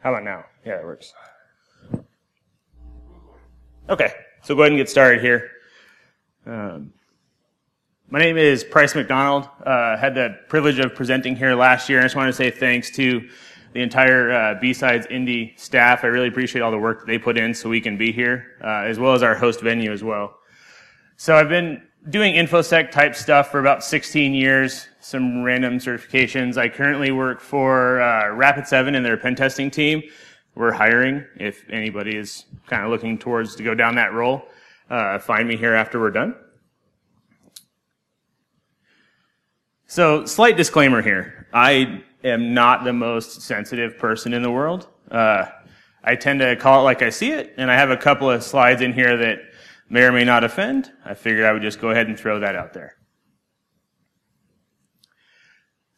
How about now? Yeah, that works. Okay, so go ahead and get started here. My name is Bryce McDonald. Had the privilege of presenting here last year, and I just want to say thanks to the entire BSidesIndy staff. I really appreciate all the work that they put in so we can be here, as well as our host venue as well. So I've been doing InfoSec type stuff for about 16 years, some random certifications. I currently work for Rapid7 and their pen testing team. We're hiring if anybody is kind of looking towards to go down that role. Find me here after we're done. So, slight disclaimer here. I am not the most sensitive person in the world. I tend to call it like I see it, and I have a couple of slides in here that may or may not offend. I figured I would just go ahead and throw that out there.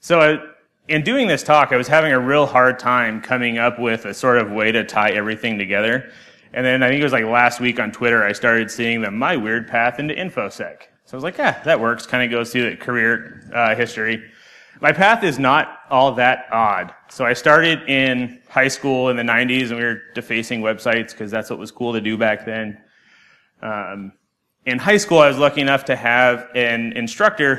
So, in doing this talk, I was having a real hard time coming up with a sort of way to tie everything together. And then I think it was like last week on Twitter, I started seeing my weird path into InfoSec. So I was like, that works. Kind of goes through the career history. My path is not all that odd. So I started in high school in the 90s, and we were defacing websites because that's what was cool to do back then. In high school, I was lucky enough to have an instructor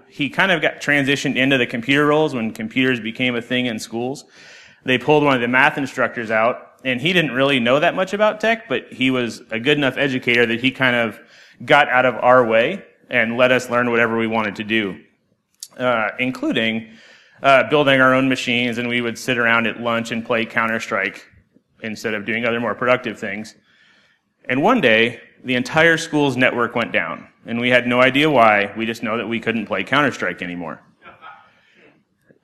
he kind of got transitioned into the computer roles when computers became a thing in schools. They pulled one of the math instructors out, and he didn't really know that much about tech, but he was a good enough educator that he kind of got out of our way and let us learn whatever we wanted to do, including building our own machines, and we would sit around at lunch and play Counter-Strike instead of doing other more productive things. And one day, the entire school's network went down, and we had no idea why. We just know that we couldn't play Counter-Strike anymore.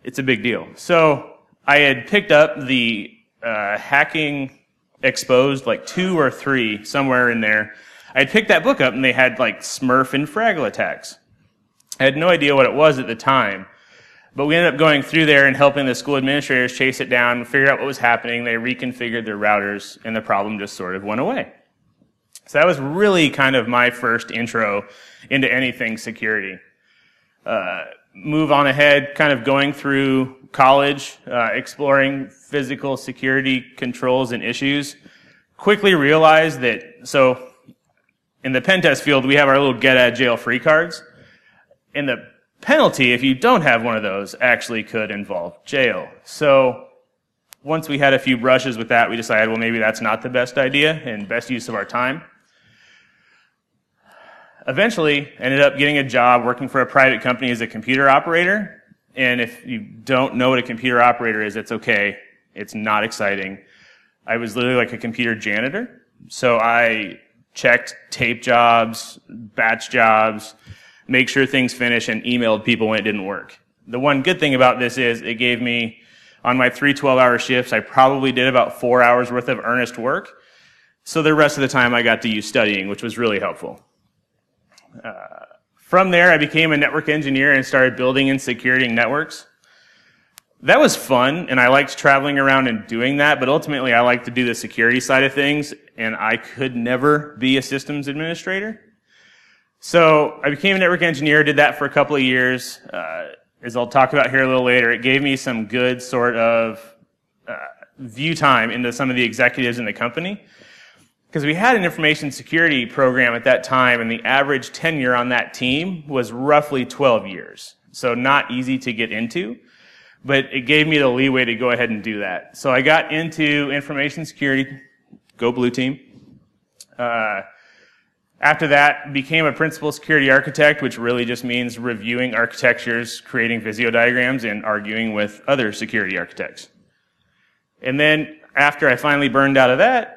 It's a big deal. So I had picked up the Hacking Exposed, like 2 or 3, somewhere in there. I had picked that book up, and they had like Smurf and Fraggle attacks. I had no idea what it was at the time, but we ended up going through there and helping the school administrators chase it down, figure out what was happening. They reconfigured their routers, and the problem just sort of went away. So that was really kind of my first intro into anything security. Move on ahead, kind of going through college, exploring physical security controls and issues. Quickly realized that, so in the pen test field, we have our little get out of jail free cards. And the penalty, if you don't have one of those, actually could involve jail. So once we had a few brushes with that, we decided, well, maybe that's not the best idea and best use of our time. Eventually, ended up getting a job working for a private company as a computer operator. And if you don't know what a computer operator is, it's okay. It's not exciting. I was literally like a computer janitor. So I checked tape jobs, batch jobs, make sure things finish, and emailed people when it didn't work. The one good thing about this is it gave me, on my 3 12-hour shifts, I probably did about 4 hours worth of earnest work. So the rest of the time I got to use studying, which was really helpful. From there, I became a network engineer and started building and securing networks. That was fun, and I liked traveling around and doing that, but ultimately I liked to do the security side of things, and I could never be a systems administrator. So I became a network engineer, did that for a couple of years. As I'll talk about here a little later, it gave me some good sort of view time into some of the executives in the company. Because we had an information security program at that time, and the average tenure on that team was roughly 12 years. So not easy to get into, but it gave me the leeway to go ahead and do that. So I got into information security, go blue team. After that, became a principal security architect, which really just means reviewing architectures, creating Visio diagrams, and arguing with other security architects. And then after I finally burned out of that,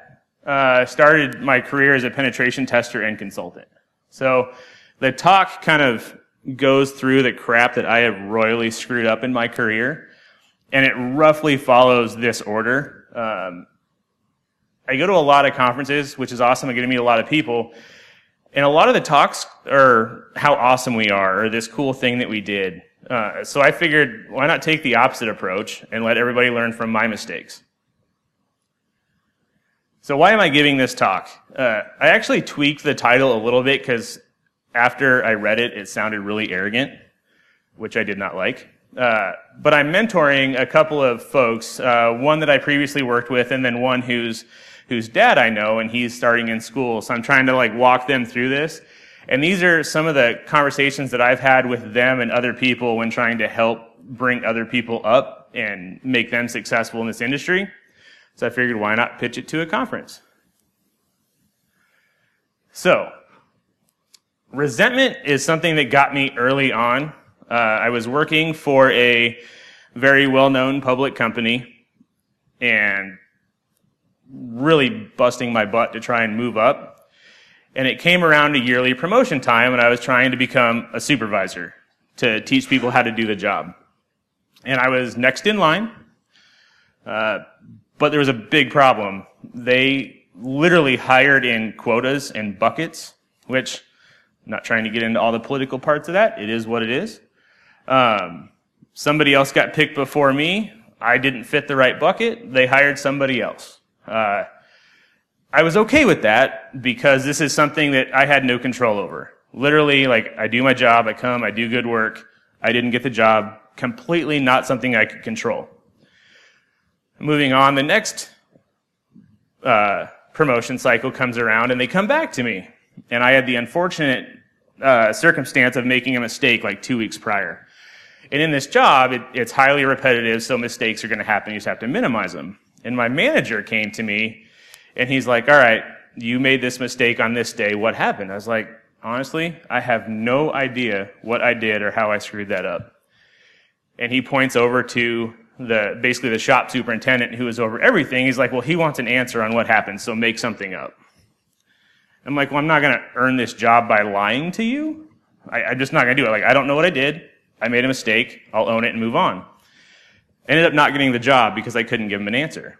started my career as a penetration tester and consultant. So the talk kind of goes through the crap that I have royally screwed up in my career, and it roughly follows this order. I go to a lot of conferences, which is awesome. I get to meet a lot of people, and a lot of the talks are how awesome we are, or this cool thing that we did. So I figured, why not take the opposite approach and let everybody learn from my mistakes? So why am I giving this talk? I actually tweaked the title a little bit because after I read it, it sounded really arrogant, which I did not like. But I'm mentoring a couple of folks, one that I previously worked with, and then one whose dad I know, and he's starting in school. So I'm trying to like walk them through this. And these are some of the conversations that I've had with them and other people when trying to help bring other people up and make them successful in this industry. So I figured, why not pitch it to a conference? So, resentment is something that got me early on. I was working for a very well-known public company and really busting my butt to try and move up. And it came around to yearly promotion time, and I was trying to become a supervisor to teach people how to do the job. And I was next in line, but there was a big problem. They literally hired in quotas and buckets, which I'm not trying to get into all the political parts of that. It is what it is. Somebody else got picked before me. I didn't fit the right bucket. They hired somebody else. I was okay with that because this is something that I had no control over. Literally, like, I do my job, I come, I do good work. I didn't get the job. Completely not something I could control. Moving on, the next promotion cycle comes around and they come back to me. And I had the unfortunate circumstance of making a mistake like 2 weeks prior. And in this job, it's highly repetitive, so mistakes are going to happen. You just have to minimize them. And my manager came to me, and he's like, all right, you made this mistake on this day. What happened? I was like, honestly, I have no idea what I did or how I screwed that up. And he points over to basically the shop superintendent who is over everything. He's like, well, he wants an answer on what happened, so make something up. I'm like, well, I'm not going to earn this job by lying to you. I'm just not going to do it. Like, I don't know what I did. I made a mistake. I'll own it and move on. Ended up not getting the job because I couldn't give him an answer.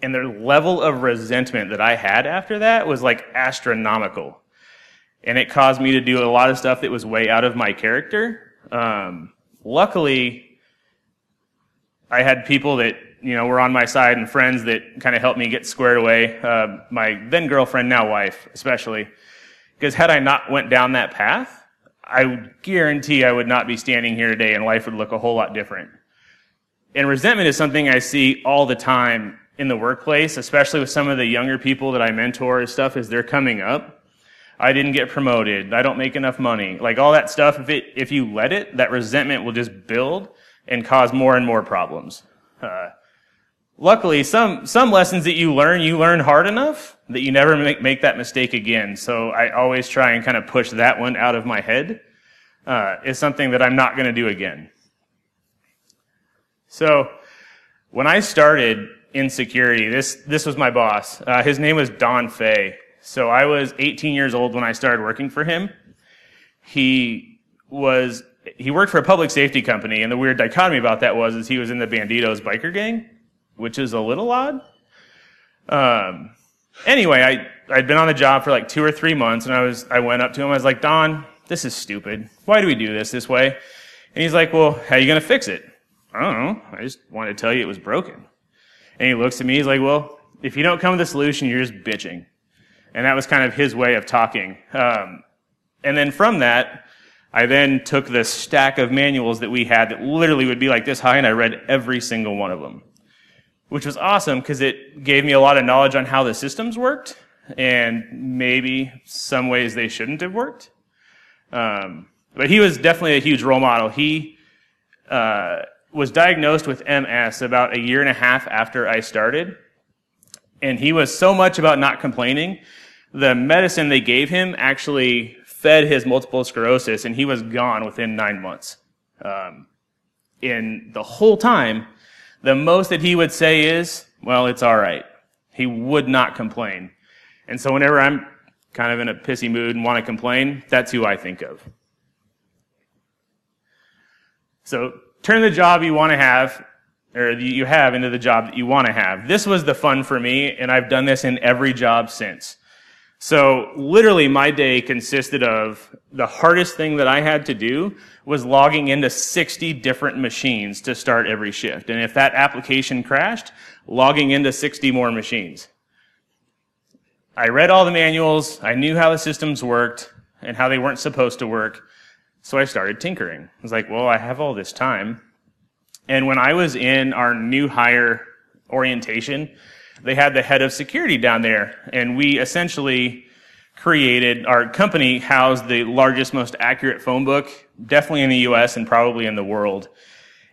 And the level of resentment that I had after that was like astronomical. And it caused me to do a lot of stuff that was way out of my character. Luckily, I had people that, were on my side and friends that kind of helped me get squared away. My then girlfriend, now wife, especially. Because had I not went down that path, I would guarantee I would not be standing here today and life would look a whole lot different. And resentment is something I see all the time in the workplace, especially with some of the younger people that I mentor and stuff as they're coming up. I didn't get promoted. I don't make enough money. Like all that stuff, if you let it, that resentment will just build and cause more and more problems. Luckily, some lessons that you learn hard enough that you never make that mistake again. So I always try and kind of push that one out of my head. Is something that I'm not going to do again. So when I started in security, this was my boss. His name was Don Fay. So I was 18 years old when I started working for him. He worked for a public safety company, and the weird dichotomy about that was he was in the Banditos biker gang, which is a little odd. Anyway, I'd been on the job for like 2 or 3 months, and I went up to him. I was like, Don, this is stupid. Why do we do this way? And he's like, well, how are you going to fix it? I don't know. I just wanted to tell you it was broken. And he looks at me. He's like, well, if you don't come with a solution, you're just bitching. And that was kind of his way of talking. And then from that, I then took the stack of manuals that we had that literally would be like this high, and I read every single one of them, which was awesome because it gave me a lot of knowledge on how the systems worked and maybe some ways they shouldn't have worked. But he was definitely a huge role model. He was diagnosed with MS about 1.5 years after I started, and he was so much about not complaining. The medicine they gave him actually fed his multiple sclerosis, and he was gone within 9 months. In the whole time, the most that he would say is, well, it's all right. He would not complain. And so whenever I'm kind of in a pissy mood and want to complain, that's who I think of. So turn the job you want to have, or you have, into the job that you want to have. This was the fun for me, and I've done this in every job since. So literally my day consisted of the hardest thing that I had to do was logging into 60 different machines to start every shift. And if that application crashed, logging into 60 more machines. I read all the manuals. I knew how the systems worked and how they weren't supposed to work. So I started tinkering. I was like, well, I have all this time. And when I was in our new hire orientation, they had the head of security down there, and we essentially created, our company housed the largest, most accurate phone book, definitely in the US and probably in the world.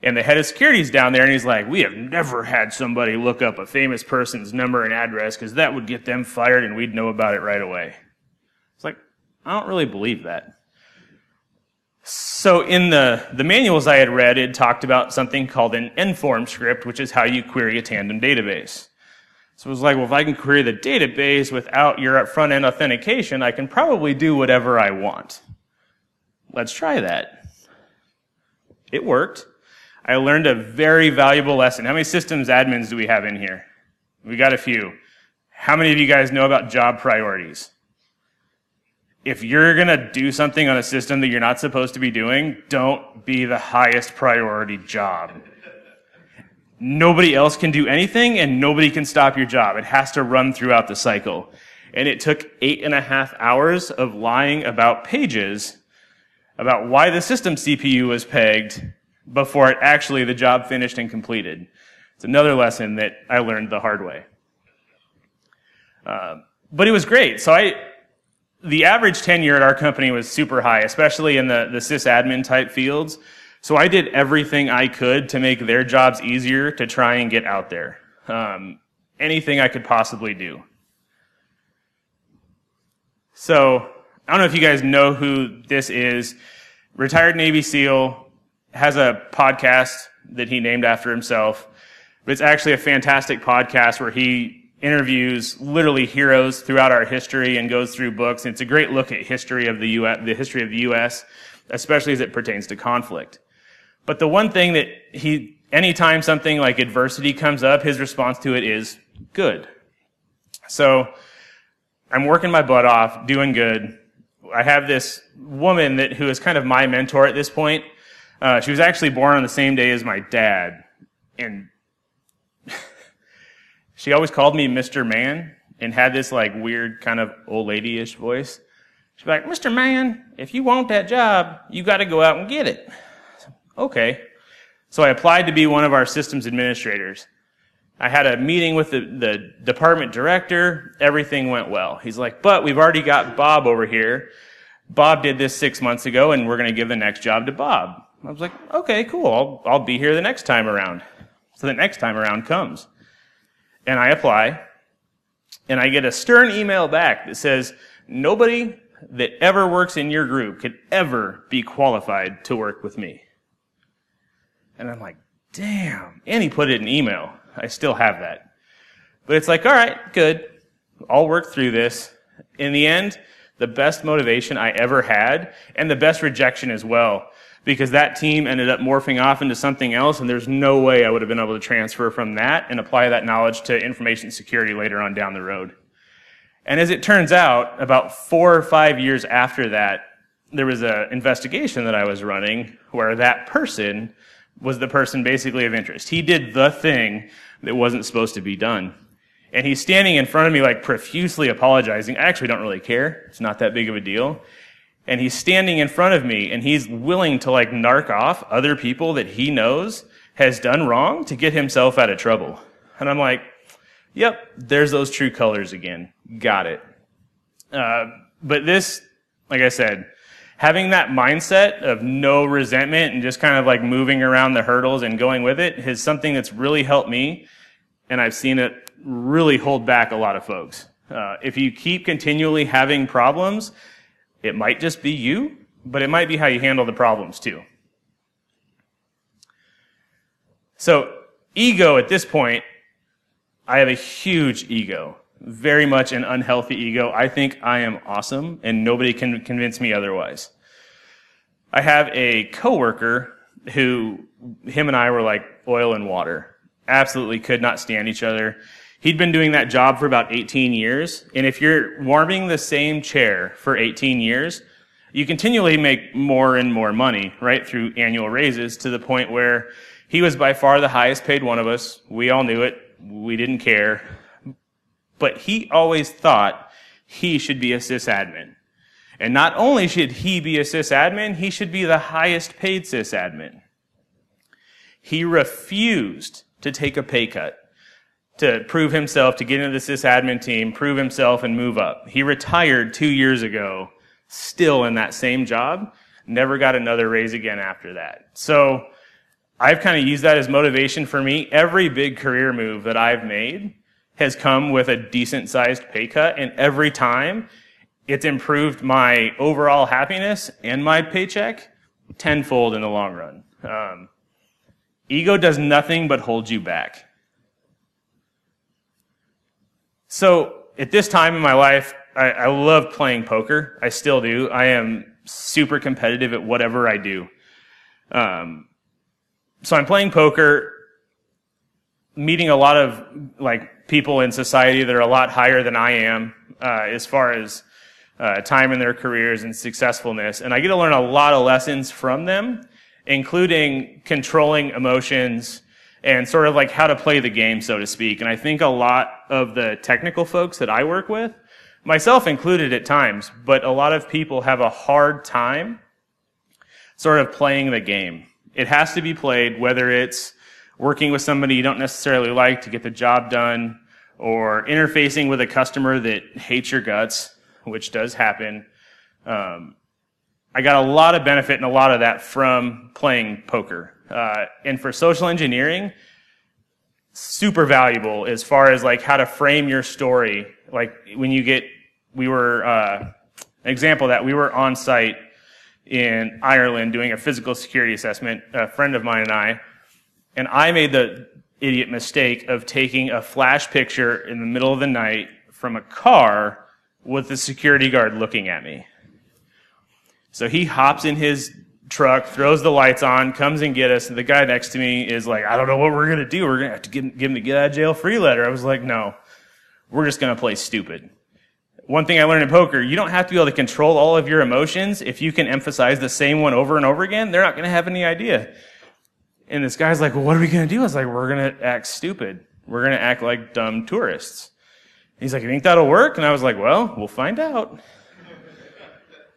And the head of security is down there, and he's like, we have never had somebody look up a famous person's number and address because that would get them fired and we'd know about it right away. It's like, I don't really believe that. So in the manuals I had read, it talked about something called an enform script, which is how you query a tandem database. So it was like, well, if I can query the database without your front-end authentication, I can probably do whatever I want. Let's try that. It worked. I learned a very valuable lesson. How many systems admins do we have in here? We got a few. How many of you guys know about job priorities? If you're going to do something on a system that you're not supposed to be doing, don't be the highest priority job. Nobody else can do anything, and nobody can stop your job. It has to run throughout the cycle. And it took 8.5 hours of lying about pages about why the system CPU was pegged before the job finished and completed. It's another lesson that I learned the hard way. But it was great. So the average tenure at our company was super high, especially in the sysadmin type fields. So I did everything I could to make their jobs easier to try and get out there. Anything I could possibly do. So I don't know if you guys know who this is. Retired Navy SEAL, has a podcast that he named after himself. But it's actually a fantastic podcast where he interviews literally heroes throughout our history and goes through books. And it's a great look at history of the history of the U.S., especially as it pertains to conflict. But the one thing that anytime something like adversity comes up, his response to it is good. So I'm working my butt off, doing good. I have this woman who is kind of my mentor at this point. She was actually born on the same day as my dad. And she always called me Mr. Man and had this like weird kind of old lady-ish voice. She'd be like, Mr. Man, if you want that job, you got to go out and get it. Okay. So I applied to be one of our systems administrators. I had a meeting with the department director. Everything went well. He's like, but we've already got Bob over here. Bob did this 6 months ago, and we're going to give the next job to Bob. I was like, okay, cool. I'll be here the next time around. So the next time around comes. And I apply, and I get a stern email back that says, nobody that ever works in your group could ever be qualified to work with me. And I'm like, damn. And he put it in email. I still have that. But it's like, all right, good. I'll work through this. In the end, the best motivation I ever had, and the best rejection as well, because that team ended up morphing off into something else, and there's no way I would have been able to transfer from that and apply that knowledge to information security later on down the road. And as it turns out, about 4 or 5 years after that, there was an investigation that I was running where that person was the person basically of interest. He did the thing that wasn't supposed to be done. And he's standing in front of me like profusely apologizing. I actually don't really care. It's not that big of a deal. And he's standing in front of me, and he's willing to like narc off other people that he knows has done wrong to get himself out of trouble. And I'm like, yep, there's those true colors again. Got it. But this, like I said, having that mindset of no resentment and just kind of like moving around the hurdles and going with it is something that's really helped me, and I've seen it really hold back a lot of folks. If you keep continually having problems, it might just be you, but it might be how you handle the problems too. So ego at this point, I have a huge ego, very much an unhealthy ego. I think I am awesome, and nobody can convince me otherwise. I have a coworker who, him and I were like oil and water. Absolutely could not stand each other. He'd been doing that job for about 18 years, and if you're warming the same chair for 18 years, you continually make more and more money, right, through annual raises, to the point where he was by far the highest paid one of us. We all knew it. We didn't care. But he always thought he should be a sysadmin. And not only should he be a sysadmin, he should be the highest paid sysadmin. He refused to take a pay cut to prove himself, to get into the sysadmin team, prove himself, and move up. He retired 2 years ago, still in that same job, never got another raise again after that. So I've kind of used that as motivation for me. Every big career move that I've made has come with a decent-sized pay cut, and every time it's improved my overall happiness and my paycheck tenfold in the long run. Ego does nothing but hold you back. So at this time in my life, I love playing poker. I still do. I am super competitive at whatever I do. So I'm playing poker, meeting a lot of people in society that are a lot higher than I am as far as time in their careers and successfulness. And I get to learn a lot of lessons from them, including controlling emotions and sort of how to play the game, so to speak. And I think a lot of the technical folks that I work with, myself included at times, but a lot of people have a hard time sort of playing the game. It has to be played, whether it's working with somebody you don't necessarily like to get the job done, or interfacing with a customer that hates your guts, which does happen. I got a lot of benefit and a lot of that from playing poker. And for social engineering, super valuable as far as how to frame your story. When we were, an example that we were on site in Ireland doing a physical security assessment, a friend of mine and I made the idiot mistake of taking a flash picture in the middle of the night from a car with the security guard looking at me. So he hops in his truck, throws the lights on, comes and get us, and the guy next to me is like, I don't know what we're going to do. We're going to have to give him the get out of jail free letter. I was like, no, we're just going to play stupid. One thing I learned in poker, you don't have to be able to control all of your emotions. If you can emphasize the same one over and over again, they're not going to have any idea. And this guy's like, well, what are we going to do? I was like, we're going to act stupid. We're going to act like dumb tourists. He's like, you think that'll work? And I was like, well, we'll find out.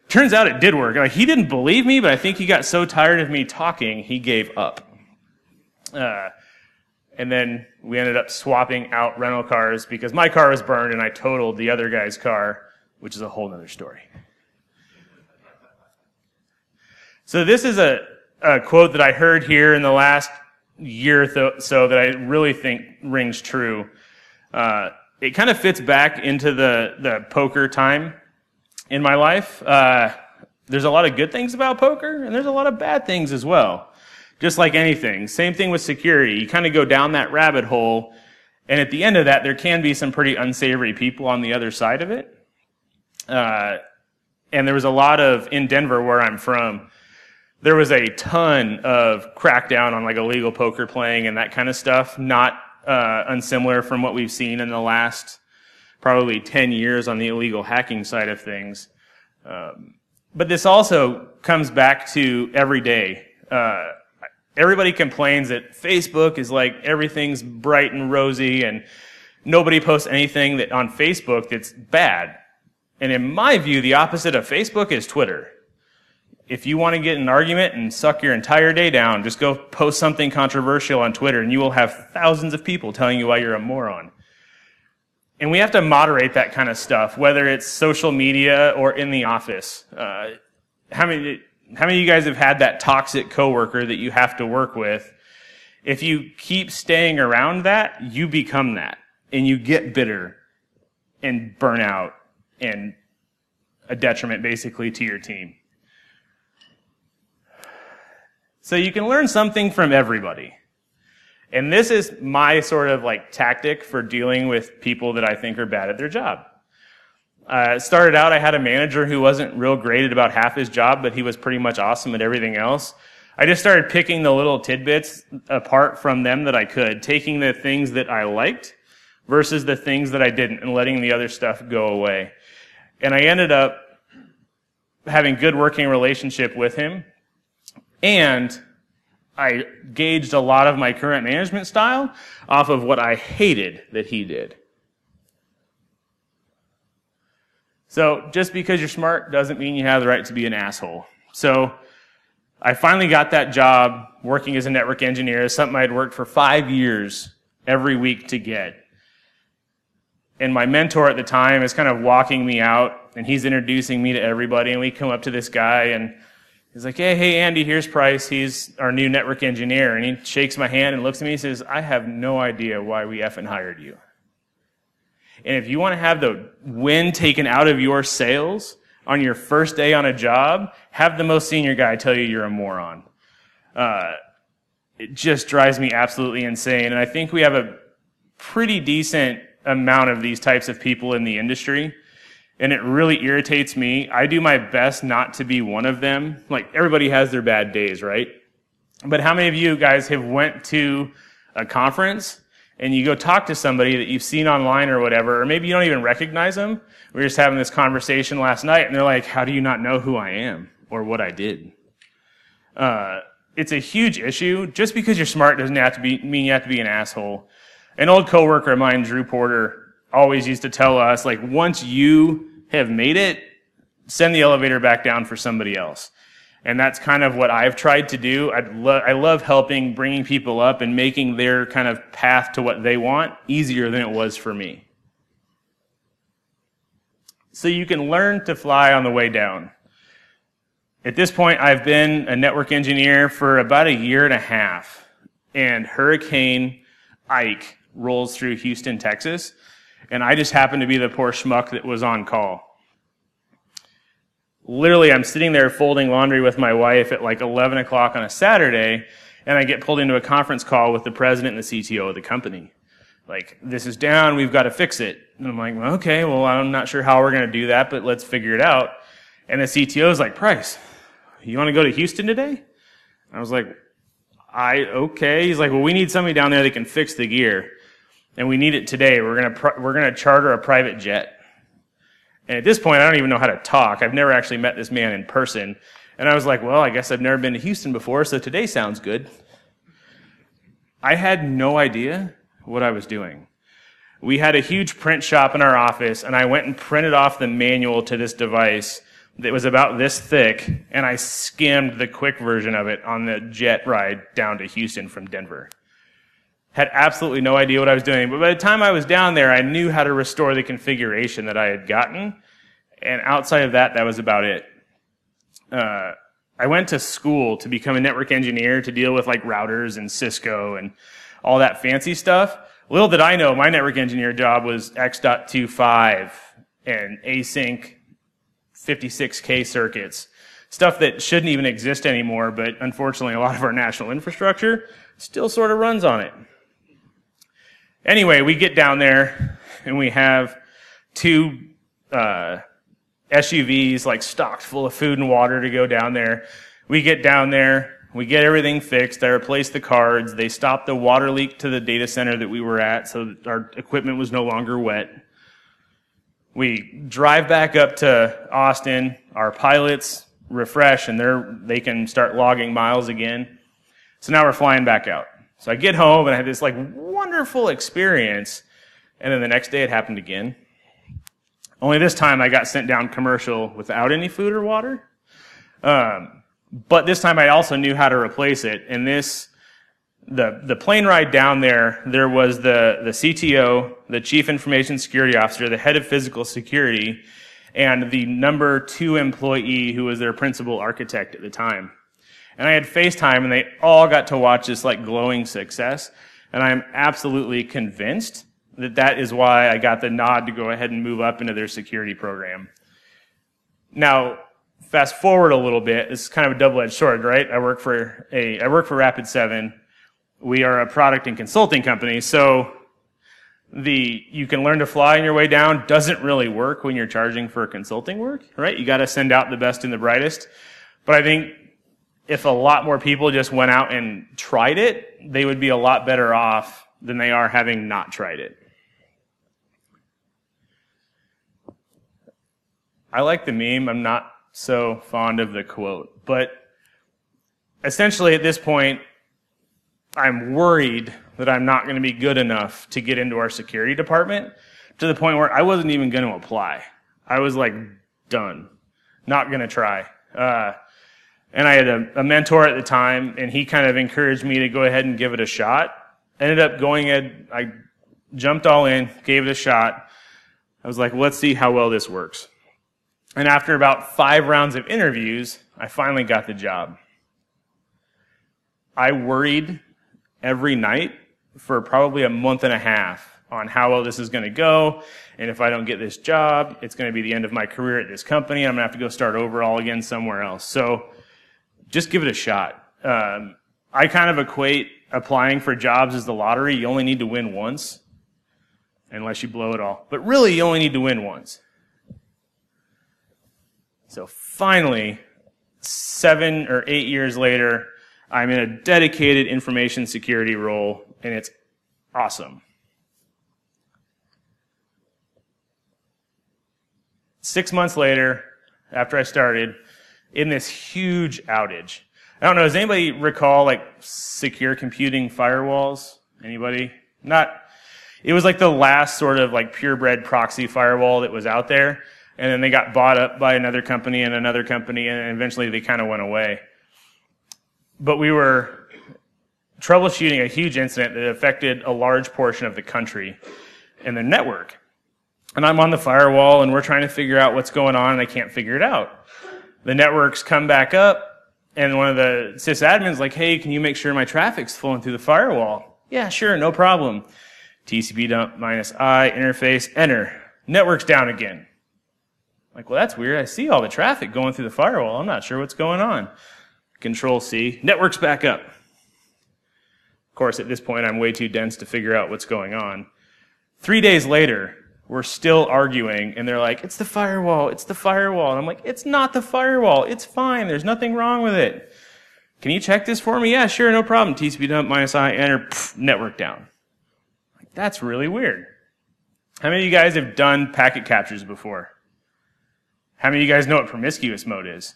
Turns out it did work. He didn't believe me, but I think he got so tired of me talking, he gave up. And then we ended up swapping out rental cars because my car was burned and I totaled the other guy's car, which is a whole other story. So this is a quote that I heard here in the last year or so that I really think rings true. It kind of fits back into the poker time in my life. There's a lot of good things about poker, and there's a lot of bad things as well. Just like anything. Same thing with security. You kind of go down that rabbit hole, and at the end of that, there can be some pretty unsavory people on the other side of it. And there was a lot of, in Denver, where I'm from, there was a ton of crackdown on illegal poker playing and that kind of stuff, not unsimilar from what we've seen in the last probably 10 years on the illegal hacking side of things. But this also comes back to every day. Everybody complains that Facebook is everything's bright and rosy and nobody posts anything that on Facebook that's bad. And in my view, the opposite of Facebook is Twitter. If you want to get in an argument and suck your entire day down, just go post something controversial on Twitter and you will have thousands of people telling you why you're a moron. And we have to moderate that kind of stuff, whether it's social media or in the office. How many of you guys have had that toxic coworker that you have to work with? If you keep staying around that, you become that. And you get bitter and burn out and a detriment basically to your team. So you can learn something from everybody. And this is my sort of tactic for dealing with people that I think are bad at their job. Started out, I had a manager who wasn't real great at about half his job, but he was pretty much awesome at everything else. I just started picking the little tidbits apart from them that I could, taking the things that I liked versus the things that I didn't, and letting the other stuff go away. And I ended up having good working relationship with him, and I gauged a lot of my current management style off of what I hated that he did. So just because you're smart doesn't mean you have the right to be an asshole. So I finally got that job working as a network engineer, something I'd worked for 5 years every week to get. And my mentor at the time is kind of walking me out, and he's introducing me to everybody, and we come up to this guy, and he's like, hey, Andy, here's Price. He's our new network engineer. And he shakes my hand and looks at me and says, I have no idea why we effing hired you. And if you want to have the wind taken out of your sails on your first day on a job, have the most senior guy tell you you're a moron. It just drives me absolutely insane. And I think we have a pretty decent amount of these types of people in the industry. And it really irritates me. I do my best not to be one of them. Like, everybody has their bad days, right? But how many of you guys have went to a conference and you go talk to somebody that you've seen online or whatever, or maybe you don't even recognize them? We were just having this conversation last night, and they're like, how do you not know who I am or what I did? It's a huge issue. Just because you're smart doesn't have to mean you have to be an asshole. An old coworker of mine, Drew Porter, always used to tell us, like, once you have made it, send the elevator back down for somebody else. And that's kind of what I've tried to do. I love helping, bringing people up, and making their kind of path to what they want easier than it was for me. So you can learn to fly on the way down. At this point, I've been a network engineer for about 1.5 years, and Hurricane Ike rolls through Houston, Texas, and I just happened to be the poor schmuck that was on call. Literally, I'm sitting there folding laundry with my wife at like 11 o'clock on a Saturday, and I get pulled into a conference call with the president and the CTO of the company. Like, this is down, we've got to fix it. And I'm like, well, okay, well, I'm not sure how we're going to do that, but let's figure it out. And the CTO is like, Price, you want to go to Houston today? I was like, okay. He's like, well, we need somebody down there that can fix the gear, and we need it today. We're gonna charter a private jet. And at this point, I don't even know how to talk. I've never actually met this man in person. And I was like, well, I guess I've never been to Houston before, so today sounds good. I had no idea what I was doing. We had a huge print shop in our office, and I went and printed off the manual to this device that was about this thick, and I skimmed the quick version of it on the jet ride down to Houston from Denver. Had absolutely no idea what I was doing, but by the time I was down there, I knew how to restore the configuration that I had gotten, and outside of that, that was about it. I went to school to become a network engineer to deal with like routers and Cisco and all that fancy stuff. Little did I know, my network engineer job was X.25 and async 56K circuits, stuff that shouldn't even exist anymore, but unfortunately a lot of our national infrastructure still sort of runs on it. Anyway, we get down there, and we have 2 SUVs like stocked full of food and water to go down there. We get down there, we get everything fixed, I replace the cards, they stopped the water leak to the data center that we were at so that our equipment was no longer wet. We drive back up to Austin, our pilots refresh, and they can start logging miles again. So now we're flying back out. So I get home, and I had this like wonderful experience, and then the next day it happened again. Only this time I got sent down commercial without any food or water. But this time I also knew how to replace it. And the plane ride down there was the CTO, the Chief Information Security Officer, the head of physical security, and the number 2 employee who was their principal architect at the time. And I had FaceTime, and they all got to watch this like glowing success. And I'm absolutely convinced that that is why I got the nod to go ahead and move up into their security program. Now, fast forward a little bit. This is kind of a double-edged sword, right? I work for Rapid7. We are a product and consulting company, so you can learn to fly on your way down doesn't really work when you're charging for consulting work, right? You got to send out the best and the brightest. But I think if a lot more people just went out and tried it, they would be a lot better off than they are having not tried it. I like the meme. I'm not so fond of the quote. But essentially at this point, I'm worried that I'm not going to be good enough to get into our security department, to the point where I wasn't even going to apply. I was like, done. Not going to try. And I had a mentor at the time, and he kind of encouraged me to go ahead and give it a shot. Ended up going in, I jumped all in, gave it a shot. I was like, let's see how well this works. And after about 5 rounds of interviews, I finally got the job. I worried every night for probably a month and a half on how well this is going to go, and if I don't get this job, it's going to be the end of my career at this company. I'm going to have to go start over all again somewhere else. So just give it a shot. I kind of equate applying for jobs as the lottery. You only need to win once, unless you blow it all. But really, you only need to win once. So finally, 7 or 8 years later, I'm in a dedicated information security role, and it's awesome. 6 months later, after I started, in this huge outage. I don't know, does anybody recall like secure computing firewalls? Anybody? It was like the last sort of like purebred proxy firewall that was out there, and then they got bought up by another company, and eventually they kind of went away. But we were troubleshooting a huge incident that affected a large portion of the country and the network. And I'm on the firewall, and we're trying to figure out what's going on, and I can't figure it out. The networks come back up, and one of the sysadmins is like, hey, can you make sure my traffic's flowing through the firewall? Yeah, sure, no problem. TCP dump -I, interface, enter. Network's down again. Like, well, that's weird. I see all the traffic going through the firewall. I'm not sure what's going on. Control C, network's back up. Of course, at this point, I'm way too dense to figure out what's going on. 3 days later, we're still arguing, and they're like, it's the firewall, it's the firewall. And I'm like, it's not the firewall, it's fine, there's nothing wrong with it. Can you check this for me? Yeah, sure, no problem. TCP dump -I, enter, network down. Like, that's really weird. How many of you guys have done packet captures before? How many of you guys know what promiscuous mode is?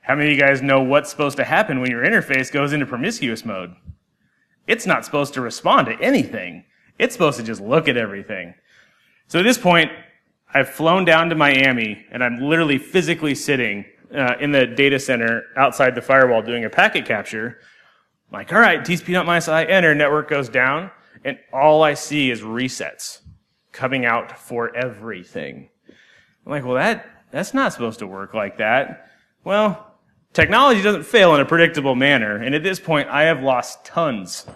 How many of you guys know what's supposed to happen when your interface goes into promiscuous mode? It's not supposed to respond to anything. It's supposed to just look at everything. So at this point, I've flown down to Miami, and I'm literally physically sitting in the data center outside the firewall doing a packet capture. I'm like, all right, TCP dump -I, enter, network goes down, and all I see is resets coming out for everything. I'm like, well, that's not supposed to work like that. Well, technology doesn't fail in a predictable manner, and at this point, I have lost tons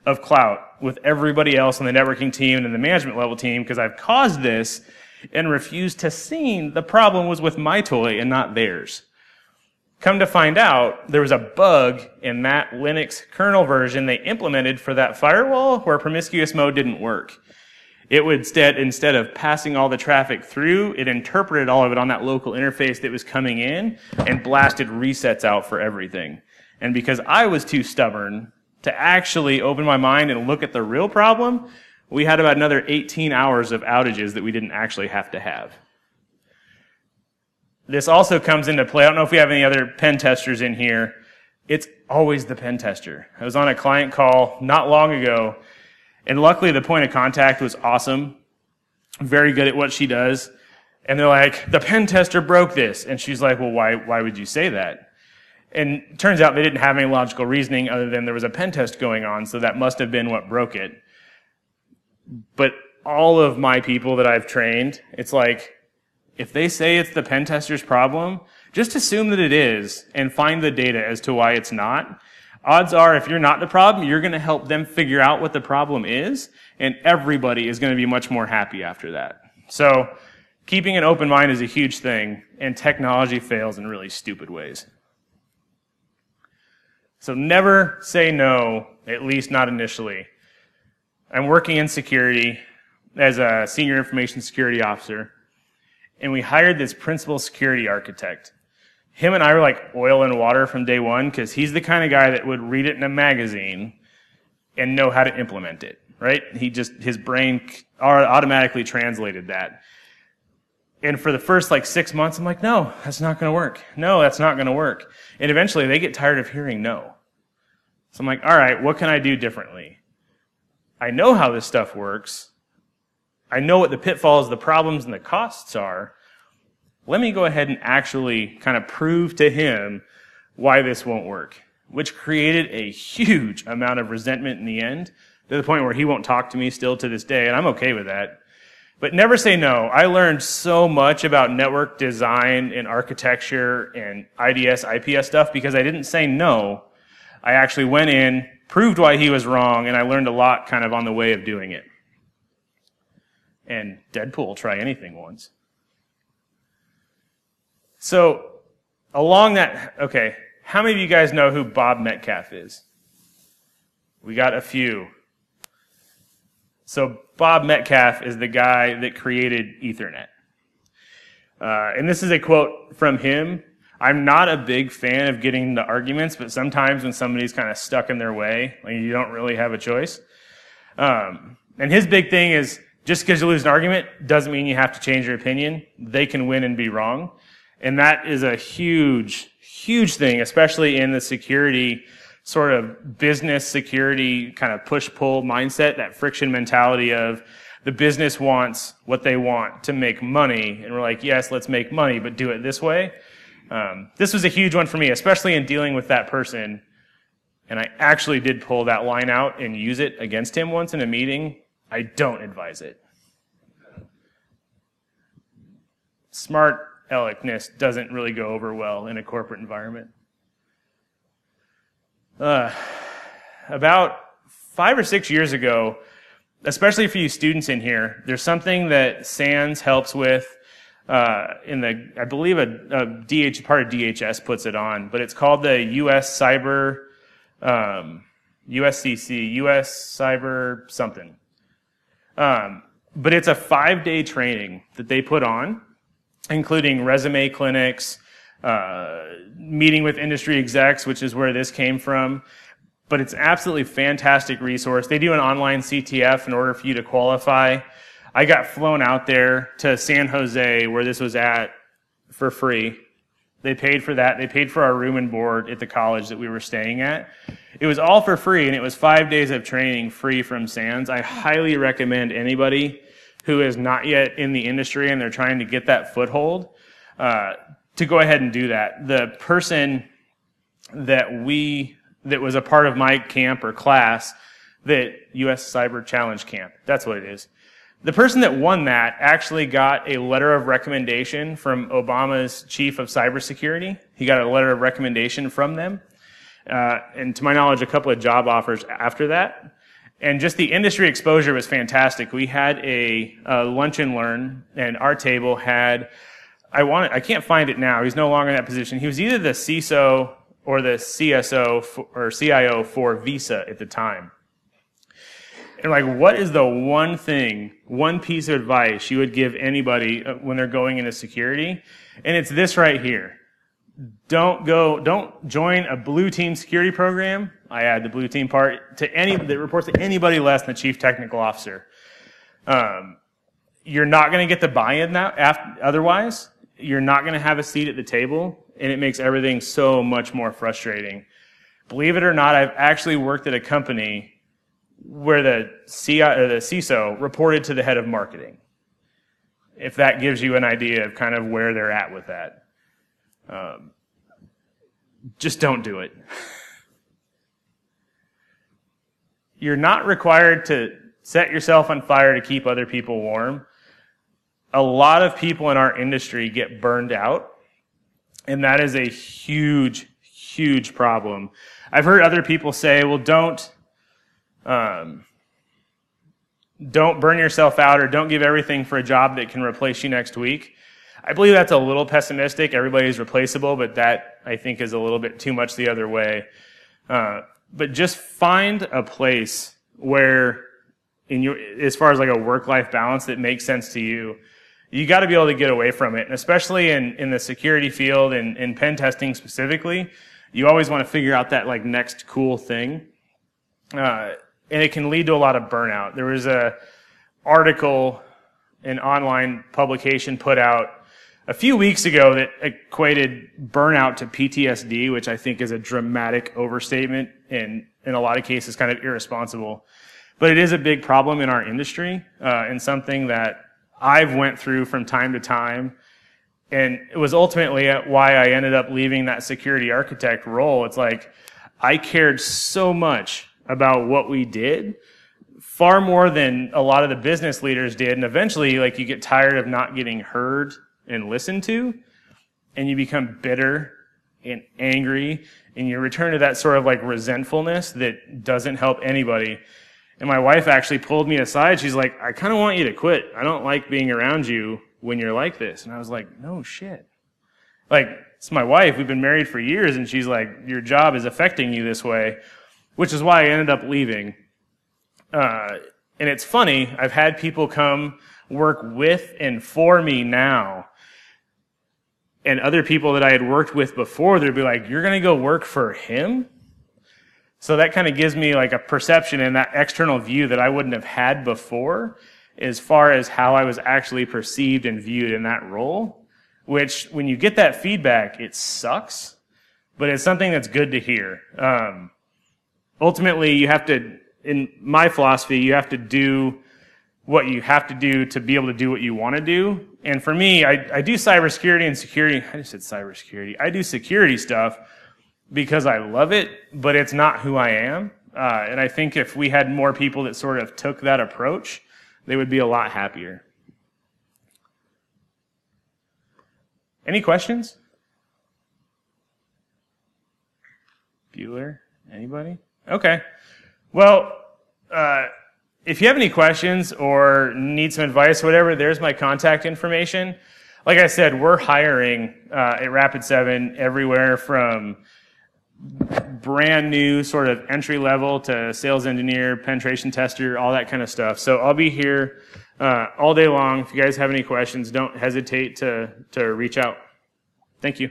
of clout with everybody else on the networking team and the management level team because I've caused this and refused to see the problem was with my toy and not theirs. Come to find out, there was a bug in that Linux kernel version they implemented for that firewall where promiscuous mode didn't work. It would instead of passing all the traffic through, it interpreted all of it on that local interface that was coming in and blasted resets out for everything. And because I was too stubborn to actually open my mind and look at the real problem, we had about another 18 hours of outages that we didn't actually have to have. This also comes into play. I don't know if we have any other pen testers in here. It's always the pen tester. I was on a client call not long ago, and luckily the point of contact was awesome, very good at what she does. And they're like, the pen tester broke this. And she's like, well, why would you say that? And it turns out they didn't have any logical reasoning other than there was a pen test going on, so that must have been what broke it. But all of my people that I've trained, it's like, if they say it's the pen tester's problem, just assume that it is and find the data as to why it's not. Odds are, if you're not the problem, you're going to help them figure out what the problem is, and everybody is going to be much more happy after that. So, keeping an open mind is a huge thing, and technology fails in really stupid ways. So never say no, at least not initially. I'm working in security as a senior information security officer, and we hired this principal security architect. Him and I were like oil and water from day one because he's the kind of guy that would read it in a magazine and know how to implement it, right? His brain automatically translated that. And for the first 6 months, I'm like, no, that's not going to work. No, that's not going to work. And eventually they get tired of hearing no. So I'm like, all right, what can I do differently? I know how this stuff works. I know what the pitfalls, the problems, and the costs are. Let me go ahead and actually kind of prove to him why this won't work, which created a huge amount of resentment in the end, to the point where he won't talk to me still to this day, and I'm okay with that. But never say no. I learned so much about network design and architecture and IDS, IPS stuff because I didn't say no. I actually went in, proved why he was wrong, and I learned a lot kind of on the way of doing it. And Deadpool, try anything once. So, along that, okay, how many of you guys know who Bob Metcalfe is? We got a few. So Bob Metcalfe is the guy that created Ethernet. And this is a quote from him. I'm not a big fan of getting into arguments, but sometimes when somebody's kind of stuck in their way, like you don't really have a choice. And his big thing is, just because you lose an argument doesn't mean you have to change your opinion. They can win and be wrong. And that is a huge, huge thing, especially in the security sort of business security kind of push-pull mindset, that friction mentality of the business wants what they want to make money. And we're like, yes, let's make money, but do it this way. This was a huge one for me, especially in dealing with that person. And I actually did pull that line out and use it against him once in a meeting. I don't advise it. Smart aleckness doesn't really go over well in a corporate environment. About 5 or 6 years ago, especially for you students in here, there's something that SANS helps with I believe a part of DHS puts it on, but it's called the US Cyber, USCC, US Cyber something. But it's a 5-day training that they put on, including resume clinics, meeting with industry execs, which is where this came from. But it's absolutely fantastic resource. They do an online CTF in order for you to qualify. I got flown out there to San Jose, where this was at, for free. They paid for that. They paid for our room and board at the college that we were staying at. It was all for free, and it was 5 days of training free from SANS. I highly recommend anybody who is not yet in the industry and they're trying to get that foothold to go ahead and do that. The person that was a part of my camp or class, that US Cyber Challenge Camp, that's what it is. The person that won that actually got a letter of recommendation from Obama's chief of cybersecurity. He got a letter of recommendation from them. And to my knowledge, a couple of job offers after that. And just the industry exposure was fantastic. We had a lunch and learn, and our table had, I can't find it now. He's no longer in that position. He was either the CISO or the CSO or CIO for Visa at the time. And like, what is the one piece of advice you would give anybody when they're going into security? And it's this right here. Don't join a blue team security program. I add the blue team part that reports to anybody less than the chief technical officer. You're not going to get the buy-in now. Otherwise, you're not going to have a seat at the table, and it makes everything so much more frustrating. Believe it or not, I've actually worked at a company where the CISO reported to the head of marketing. If that gives you an idea of kind of where they're at with that. Just don't do it. You're not required to set yourself on fire to keep other people warm. A lot of people in our industry get burned out, and that is a huge, huge problem. I've heard other people say, well, don't burn yourself out, or don't give everything for a job that can replace you next week. I believe that's a little pessimistic. Everybody's replaceable, but that, I think, is a little bit too much the other way. But just find a place where, as far as like a work-life balance that makes sense to you, you got to be able to get away from it. And especially in the security field and in pen testing specifically, you always want to figure out that like next cool thing. And it can lead to a lot of burnout. There was an online publication put out a few weeks ago that equated burnout to PTSD, which I think is a dramatic overstatement and in a lot of cases kind of irresponsible. But it is a big problem in our industry, and something that I've went through from time to time. And it was ultimately why I ended up leaving that security architect role. It's like, I cared so much about what we did, far more than a lot of the business leaders did. And eventually, like, you get tired of not getting heard and listened to, and you become bitter and angry, and you return to that sort of like resentfulness that doesn't help anybody. And my wife actually pulled me aside. She's like, I kind of want you to quit. I don't like being around you when you're like this. And I was like, no shit. Like, it's my wife. We've been married for years, and she's like, your job is affecting you this way, which is why I ended up leaving. And it's funny, I've had people come work with and for me now, and other people that I had worked with before, they'd be like, you're going to go work for him? So that kind of gives me like a perception and that external view that I wouldn't have had before, as far as how I was actually perceived and viewed in that role, which when you get that feedback, it sucks, but it's something that's good to hear. Ultimately, you have to, in my philosophy, you have to do what you have to do to be able to do what you want to do. And for me, I do cybersecurity and security. I just said cybersecurity. I do security stuff because I love it, but it's not who I am. And I think if we had more people that sort of took that approach, they would be a lot happier. Any questions? Bueller? Anybody? Okay. Well, if you have any questions or need some advice or whatever, there's my contact information. Like I said, we're hiring at Rapid7 everywhere from brand new sort of entry level to sales engineer, penetration tester, all that kind of stuff. So I'll be here all day long. If you guys have any questions, don't hesitate to reach out. Thank you.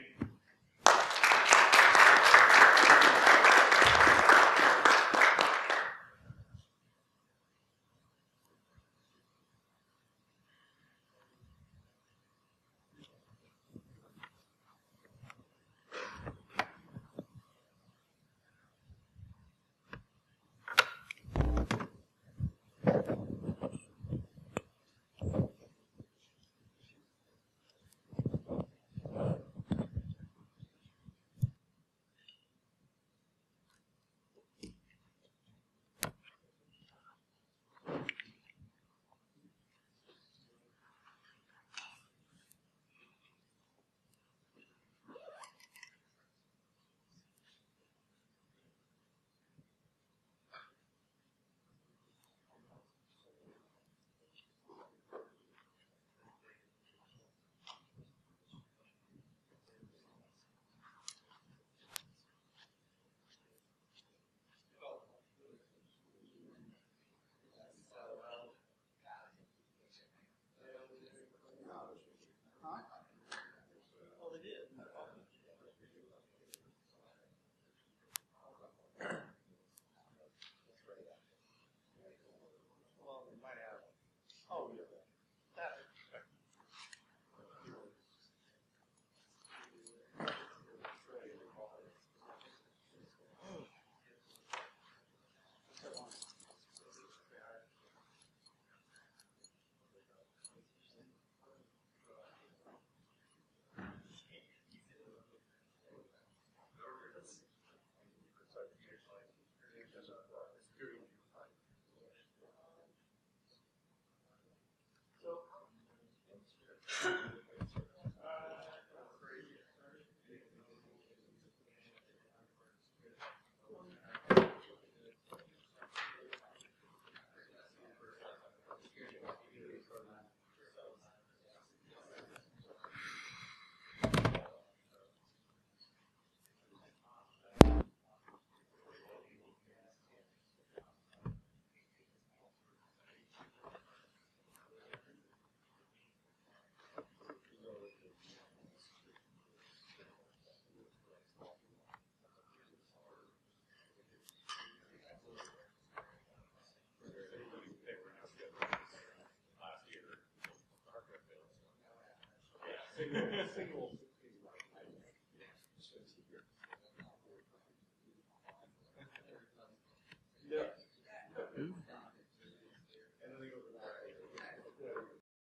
Single